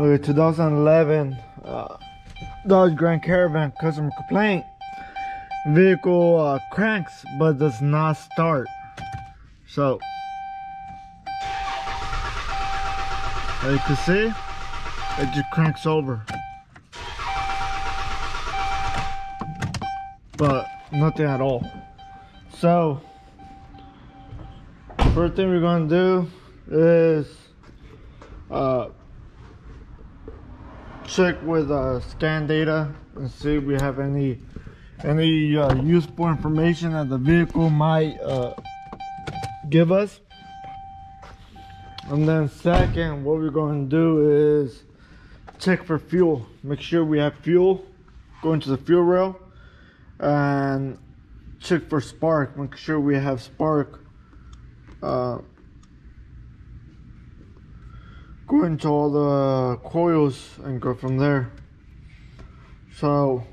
Look at 2011 Dodge Grandcaravan customer complaint. Vehicle cranks but does not start. So as you can see, it just cranks over, but nothing at all. So first thing we're gonna do is check with scan data and see if we have any useful information that the vehicle might give us. And then second, what we're going to do is check for fuel. Make sure we have fuel. Go into the fuel rail and check for spark. Make sure we have spark. Go into all the coils and go from there. So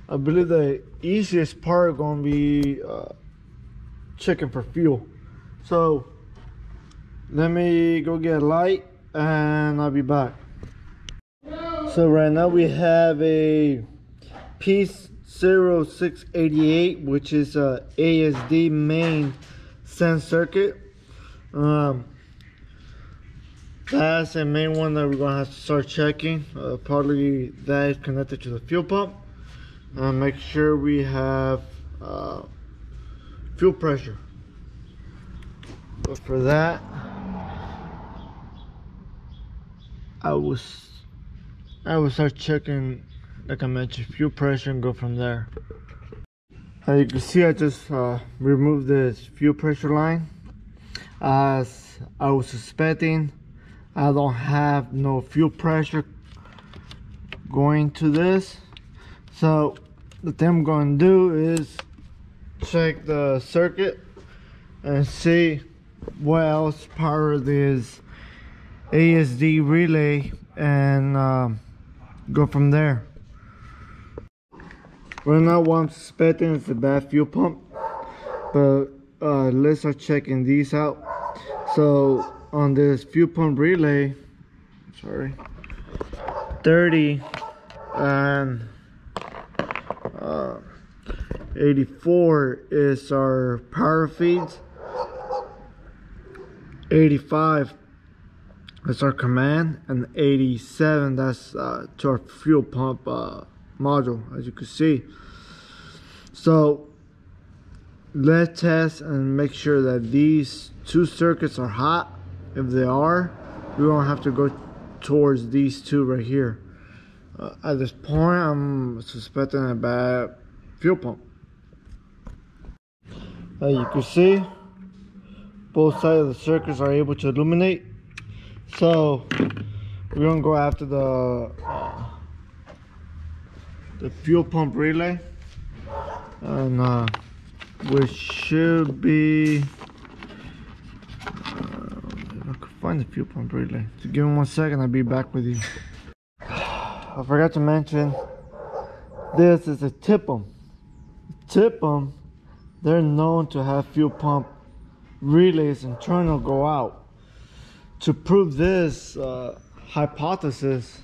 I believe the easiest part going to be checking for fuel. So let me go get a light and I'll be back. So right now we have a piece 0688, which is a ASD main sense circuit. That's the main one that we're gonna have to start checking. Probably that is connected to the fuel pump. Make sure we have fuel pressure. But for that, I will start checking, like I mentioned, fuel pressure and go from there. As you can see, I just removed this fuel pressure line. As I was suspecting, I don't have no fuel pressure going to this. So the thing I'm going to do is check the circuit and see what else power this ASD relay and go from there. Right now what I'm suspecting is a bad fuel pump, but let's start checking these out. So on this fuel pump relay, 30 and 84 is our power feeds, 85 is our command, and 87 that's to our fuel pump module, as you can see. So let's test and make sure that these two circuits are hot. If they are, we won't have to go towards these two right here. At this point, I'm suspecting a bad fuel pump. As you can see, both sides of the circuits are able to illuminate. So we're gonna go after the fuel pump relay, and which should be. Find the fuel pump relay. So give me 1 second, I'll be back with you. I forgot to mention, this is a TIPM. TIPM, they're known to have fuel pump relays internal go out. To prove this hypothesis,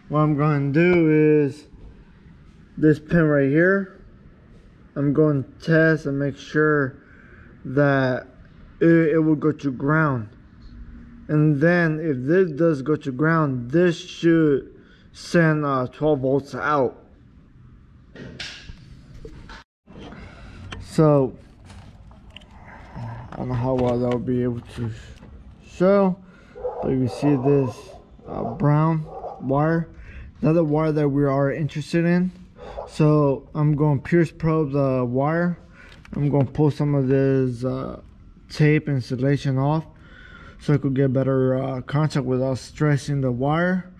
what I'm going to do is this pin right here, I'm going to test and make sure that it will go to ground. And then if this does go to ground, this should send 12 volts out. So I don't know how well that will be able to show, but you see this brown wire, that's the wire that we are interested in. So I'm going to pierce probe the wire. I'm going to pull some of this tape insulation off, so I could get better contact without stressing the wire,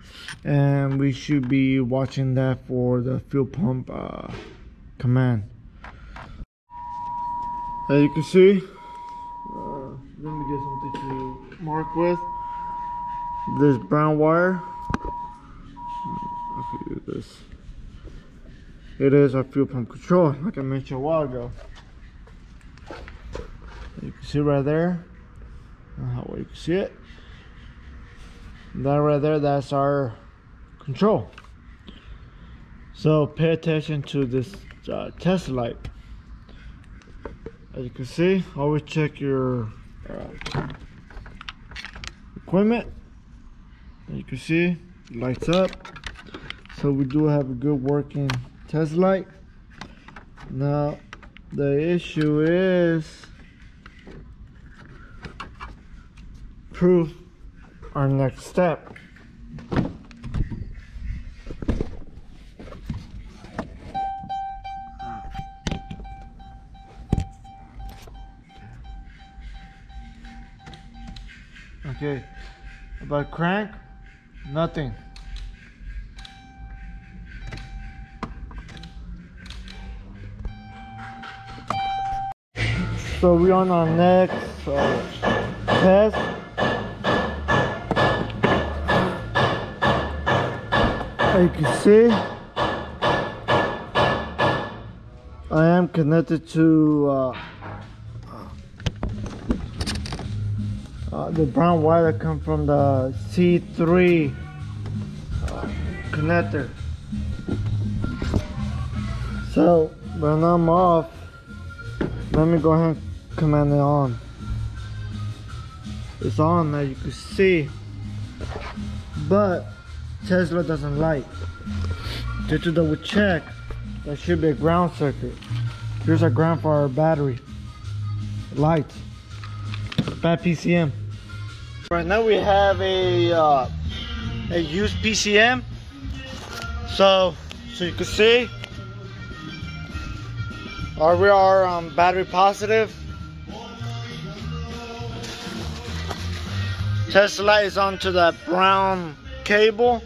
and we should be watching that for the fuel pump command. As you can see, let me get something to mark with. This brown wire, I could do this. It is our fuel pump control, like I mentioned a while ago. You can see right there. How well you can see it. That right there, that's our control. So pay attention to this test light. As you can see, always check your equipment. As you can see, it lights up. So we do have a good working test light. Now the issue is prove our next step. Okay, about crank, nothing. So we're on our next test. As you can see, I am connected to the brown wire that comes from the C3 connector. So when I'm off, let me go ahead and command it on. It's on, as you can see, but Tesla doesn't light. Just to double check, that should be a ground circuit. Here's our ground for our battery. Lights. Bad PCM. Right now we have a used PCM. So you can see, we are battery positive. Test light is onto that brown cable.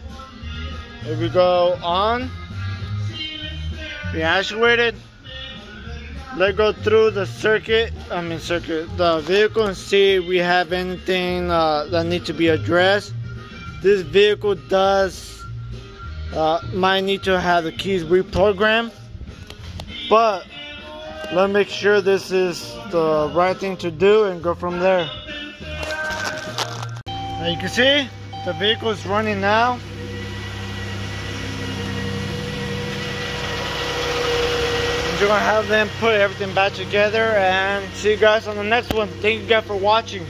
If we go on, we actuate it. Let's go through the the vehicle and see if we have anything that needs to be addressed. This vehicle might need to have the keys reprogrammed, but let's make sure this is the right thing to do and go from there. Now you can see the vehicle is running now. We're gonna have them put everything back together and see you guys on the next one. Thank you guys for watching.